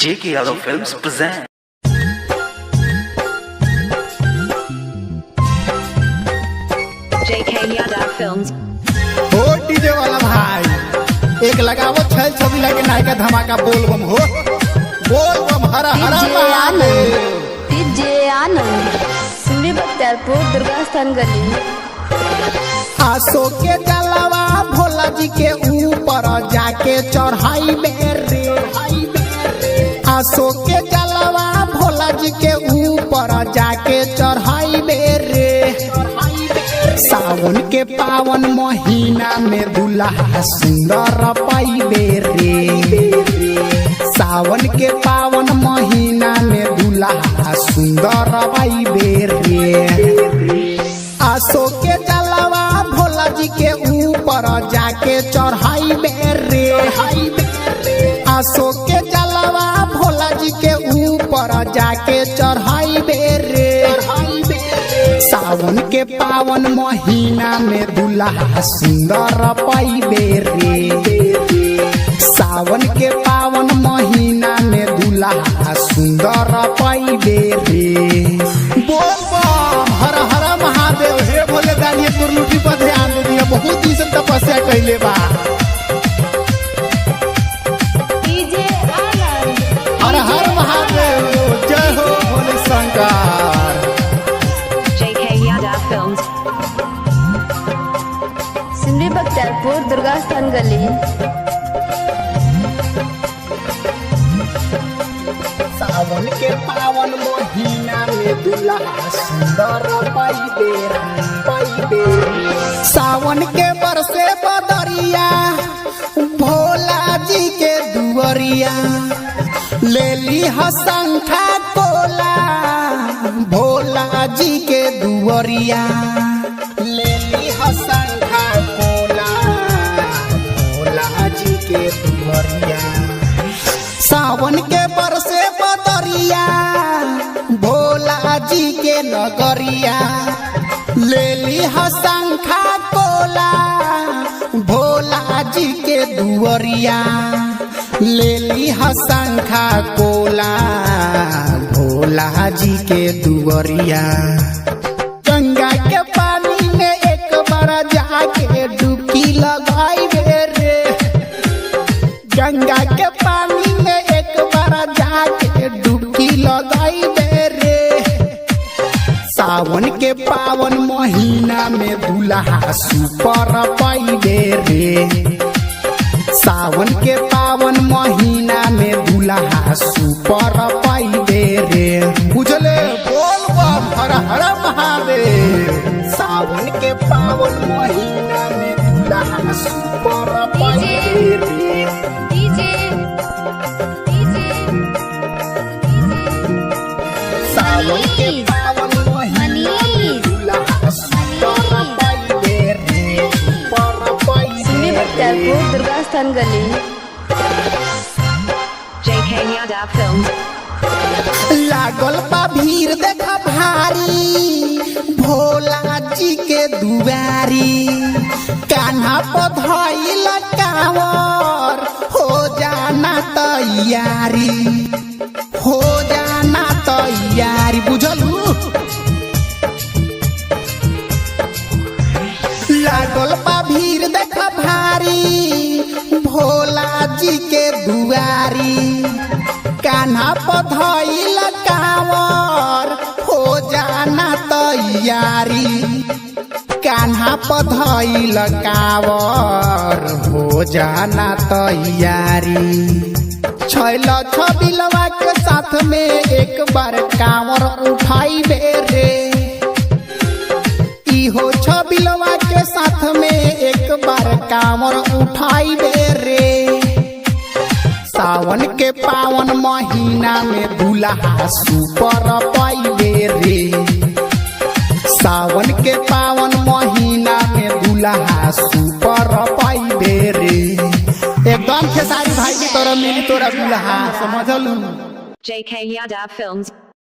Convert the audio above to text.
J.K. Yadav Films present. J.K. Yadav Films. हो DJ वाला भाई एक लगावो छल छवि लगे नायका धमाका बोल बम हरा हरा डीजे आनंद सुनी बख्तियारपुर दुर्गा स्थान गली। आसो के जलवा भोला जी के ऊपर जाके चढ़ाई बेरे। आसो के जलवा भोला जी के ऊपर जाके चढ़ाई बेरे। सावन के पावन महीना में दुल्हा सुंदर पाइबे रे। सावन के पावन महीना में दुल्हा सुंदर पाइबे रे। आसो के जलवा भोला जी के ऊपर जाके चढ़ाई बेरे। आसो के जलवा भोला जी के ऊपर जाके चढ़ाई बेरे। सावन के पावन महीना में दुल्हा सुंदर पाइबे रे। सावन के पावन महीना में दुल्हा सुंदर पाइबे रे। बोल बम हर हर महादेव हे भोले दानी कुरलुटी पर ध्यान दे दिया। बहुत दिन से तपस्या कैले बा। डीजे आनंद हर हर महादेव जय हो Bhole Shankar. J.K. Yadav Films. सुनी बख्तियारपुर दुर्गा स्थान गली। सावन के पावन महीना में दुल्हा सुंदर पाइबे रे। सावन के बरसे बदरिया भोला जी के दुवरिया ले ली हसंखा कोला। भोला जी के दुवरिया ले ली हसंखा कोला। भोला जी के दुवरिया सावन के बरसे बदरिया भोला जी के नगरिया ले ली हसंखा कोला। भोला जी के दुवरिया ले ली हसंखा कोला। भोला जी के दुवरिया गंगा के पानी में एक बार जाके डुबकी लगाई रे। गंगा के पानी में एक बार जाके डुबकी लगाई रे। सावन के पावन महीना में दुल्हा सुपर पाइबे रे। सावन के पावन महीना में दुल्हा सुपर पाइबे रे। बुझले बोल बम हर हर महादेव। सावन के पावन महीना में दुल्हा सुपर पाइबे रे। डीजे सावन के पावन महीना में दुल्हा सुपर पाइबे रे। सुपर सुनी पाइबे बख्तियारपुर दुर्गा स्थान गली। J.K. Yadav Films. लागल बा भीड़ देखा भारी भोला जी के दुआरी। कान्हा पधइल कांवर हो जाना तैयारी। हो जाना तैयारी बुझलू। लागल बा भीड़ देखा भारी भोला जी के दुआरी। कान्हा पधइल कांवर हो जाना तैयारी। कान्हा पधइल कांवर हो जाना तैयारी। छैल छबिलवा के साथ में एक बार कांवर उठाइबे रे। इहो छबिलवा के साथ में एक बार कांवर उठाइबे रे। सावन के पावन महीना में दुल्हा सुपर पाइबे रे। सावन के पावन महीना में दुल्हा सुपर पाइबे रे। एकदम खेसारी भाई की तरह मिली तोरा दुल्हा समझलू। J.K. Yadav Films.